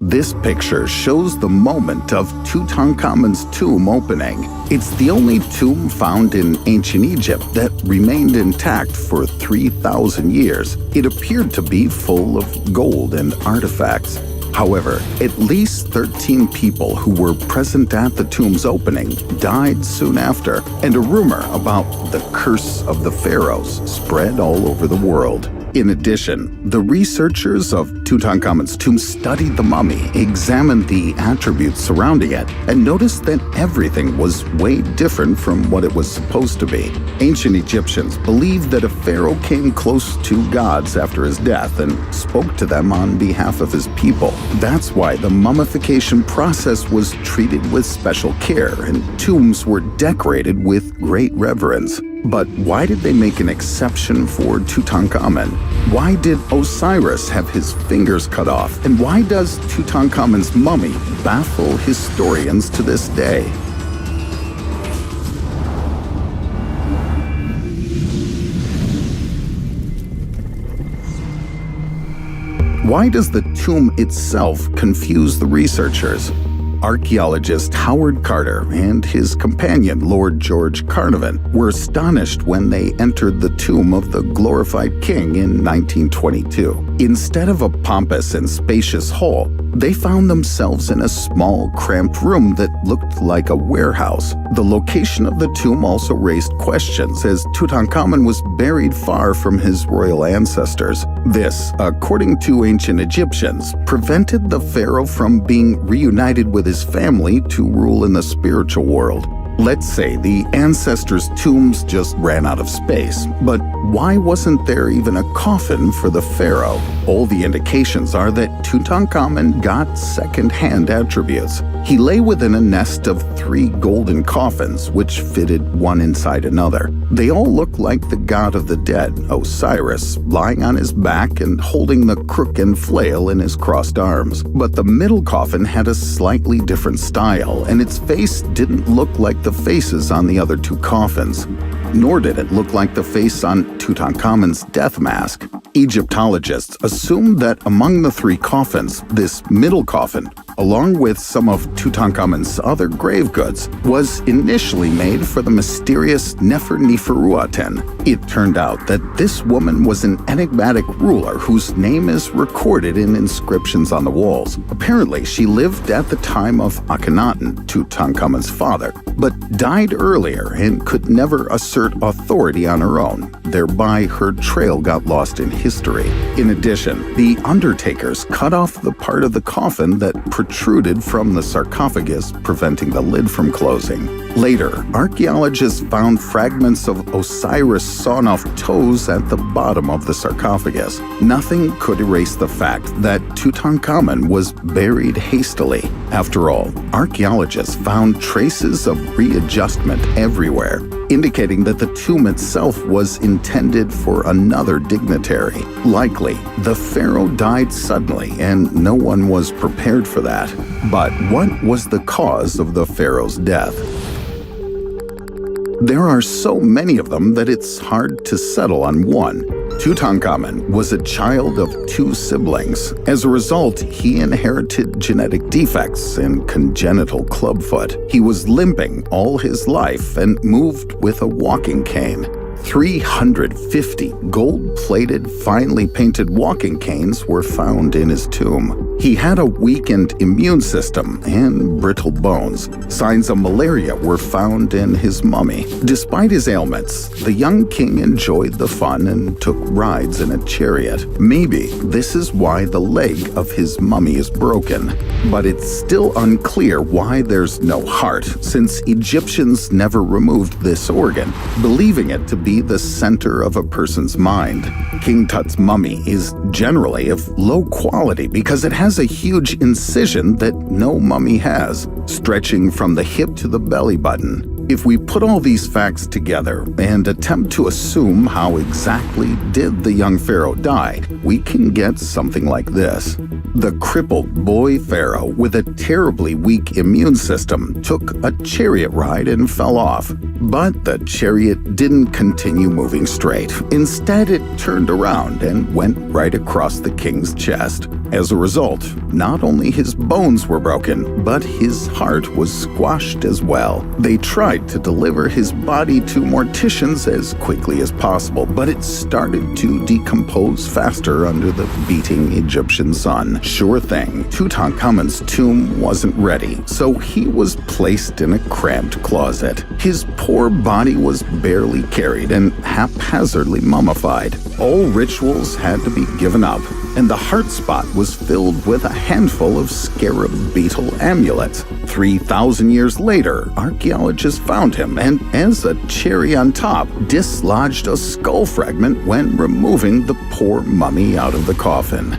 This picture shows the moment of Tutankhamun's tomb opening. It's the only tomb found in ancient Egypt that remained intact for 3,000 years. It appeared to be full of gold and artifacts. However, at least 13 people who were present at the tomb's opening died soon after, and a rumor about the curse of the pharaohs spread all over the world. In addition, the researchers of Tutankhamun's tomb studied the mummy, examined the attributes surrounding it, and noticed that everything was way different from what it was supposed to be. Ancient Egyptians believed that a pharaoh came close to gods after his death and spoke to them on behalf of his people. That's why the mummification process was treated with special care, and tombs were decorated with great reverence. But why did they make an exception for Tutankhamun? Why did Osiris have his fingers cut off? And why does Tutankhamun's mummy baffle historians to this day? Why does the tomb itself confuse the researchers? Archaeologist Howard Carter and his companion Lord George Carnarvon were astonished when they entered the tomb of the glorified king in 1922. Instead of a pompous and spacious hall, they found themselves in a small, cramped room that looked like a warehouse. The location of the tomb also raised questions, as Tutankhamun was buried far from his royal ancestors. This, according to ancient Egyptians, prevented the pharaoh from being reunited with his family to rule in the spiritual world. Let's say the ancestors' tombs just ran out of space, but why wasn't there even a coffin for the pharaoh? All the indications are that Tutankhamun got second-hand attributes. He lay within a nest of 3 golden coffins, which fitted one inside another. They all look like the god of the dead, Osiris, lying on his back and holding the crook and flail in his crossed arms. But the middle coffin had a slightly different style, and its face didn't look like the faces on the other 2 coffins. Nor did it look like the face on Tutankhamun's death mask. Egyptologists assumed that among the 3 coffins, this middle coffin, along with some of Tutankhamun's other grave goods, was initially made for the mysterious Nefer-Neferuaten. It turned out that this woman was an enigmatic ruler whose name is recorded in inscriptions on the walls. Apparently, she lived at the time of Akhenaten, Tutankhamun's father, but died earlier and could never assert authority on her own. Thereby, her trail got lost in history. In addition, the undertakers cut off the part of the coffin that protruded from the sarcophagus, preventing the lid from closing. Later, archaeologists found fragments of Osiris sawn-off toes at the bottom of the sarcophagus. Nothing could erase the fact that Tutankhamun was buried hastily. After all, archaeologists found traces of readjustment everywhere, indicating that the tomb itself was intended for another dignitary. Likely, the pharaoh died suddenly, and no one was prepared for that. But what was the cause of the pharaoh's death? There are so many of them that it's hard to settle on one. Tutankhamun was a child of 2 siblings. As a result, he inherited genetic defects and congenital clubfoot. He was limping all his life and moved with a walking cane. 350 gold-plated, finely painted walking canes were found in his tomb. He had a weakened immune system and brittle bones. Signs of malaria were found in his mummy. Despite his ailments, the young king enjoyed the fun and took rides in a chariot. Maybe this is why the leg of his mummy is broken. But it's still unclear why there's no heart, since Egyptians never removed this organ, believing it to be the center of a person's mind. King Tut's mummy is generally of low quality because it has a huge incision that no mummy has, stretching from the hip to the belly button. If we put all these facts together and attempt to assume how exactly did the young pharaoh die, we can get something like this. The crippled boy pharaoh with a terribly weak immune system took a chariot ride and fell off. But the chariot didn't continue moving straight. Instead, it turned around and went right across the king's chest. As a result, not only his bones were broken, but his heart was squashed as well. They tried to deliver his body to morticians as quickly as possible, but it started to decompose faster under the beating Egyptian sun. Sure thing, Tutankhamun's tomb wasn't ready, so he was placed in a cramped closet. His poor body was barely carried and haphazardly mummified. All rituals had to be given up, and the heart spot was filled with a handful of scarab beetle amulets. 3,000 years later, archaeologists found him and, as a cherry on top, dislodged a skull fragment when removing the poor mummy out of the coffin.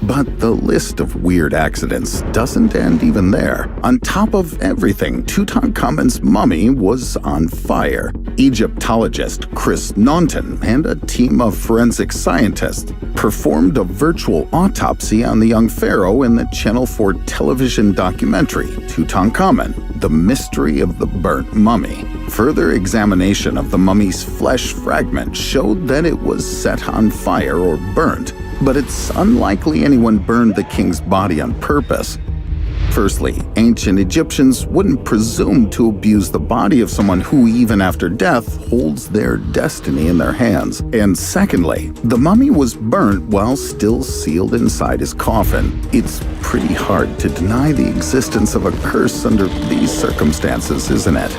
But the list of weird accidents doesn't end even there. On top of everything, Tutankhamun's mummy was on fire. Egyptologist Chris Naunton and a team of forensic scientists performed a virtual autopsy on the young pharaoh in the Channel 4 television documentary, Tutankhamun: The Mystery of the Burnt Mummy. Further examination of the mummy's flesh fragment showed that it was set on fire or burnt, but it's unlikely anyone burned the king's body on purpose. Firstly, ancient Egyptians wouldn't presume to abuse the body of someone who, even after death, holds their destiny in their hands. And secondly, the mummy was burnt while still sealed inside his coffin. It's pretty hard to deny the existence of a curse under these circumstances, isn't it?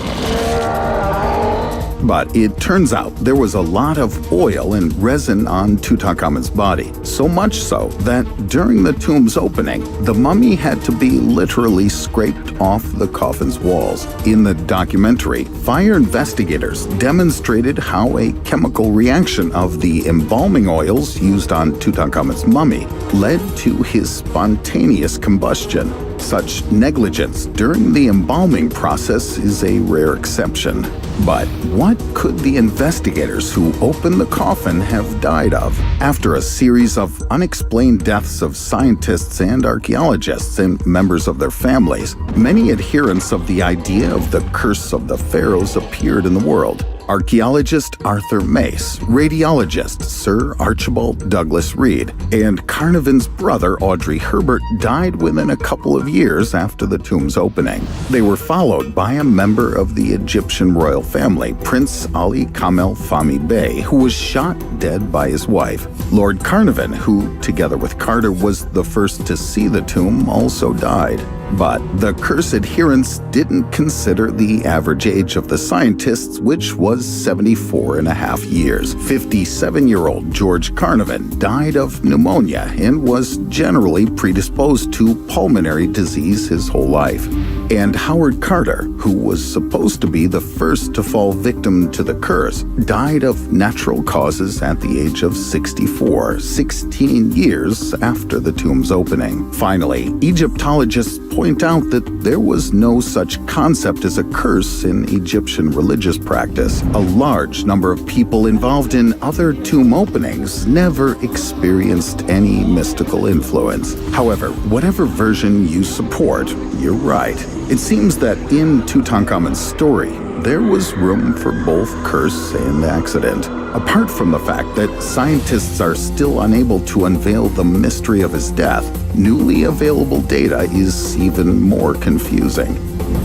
But it turns out there was a lot of oil and resin on Tutankhamun's body, so much so that during the tomb's opening, the mummy had to be literally scraped off the coffin's walls. In the documentary, fire investigators demonstrated how a chemical reaction of the embalming oils used on Tutankhamun's mummy led to his spontaneous combustion. Such negligence during the embalming process is a rare exception. But what could the investigators who opened the coffin have died of? After a series of unexplained deaths of scientists and archaeologists and members of their families, many adherents of the idea of the curse of the pharaohs appeared in the world. Archaeologist Arthur Mace, radiologist Sir Archibald Douglas Reed, and Carnarvon's brother Audrey Herbert died within a couple of years after the tomb's opening. They were followed by a member of the Egyptian royal family, Prince Ali Kamel Fahmy Bey, who was shot dead by his wife. Lord Carnarvon, who, together with Carter, was the first to see the tomb, also died. But the curse adherents didn't consider the average age of the scientists, which was 74 and a half years. 57-year-old George Carnarvon died of pneumonia and was generally predisposed to pulmonary disease his whole life. And Howard Carter, who was supposed to be the first to fall victim to the curse, died of natural causes at the age of 64, 16 years after the tomb's opening. Finally, Egyptologists point out that there was no such concept as a curse in Egyptian religious practice. A large number of people involved in other tomb openings never experienced any mystical influence. However, whatever version you support, you're right. It seems that in Tutankhamun's story, there was room for both curse and accident. Apart from the fact that scientists are still unable to unveil the mystery of his death, newly available data is even more confusing.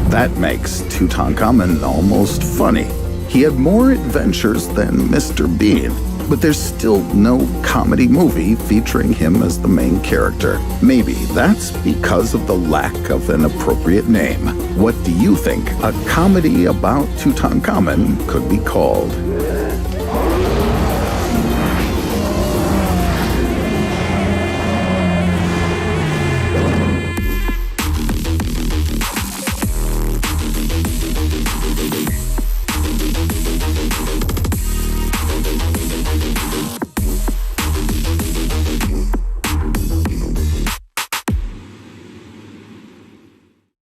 That makes Tutankhamun almost funny. He had more adventures than Mr. Bean, but there's still no comedy movie featuring him as the main character. Maybe that's because of the lack of an appropriate name. What do you think a comedy about Tutankhamun could be called?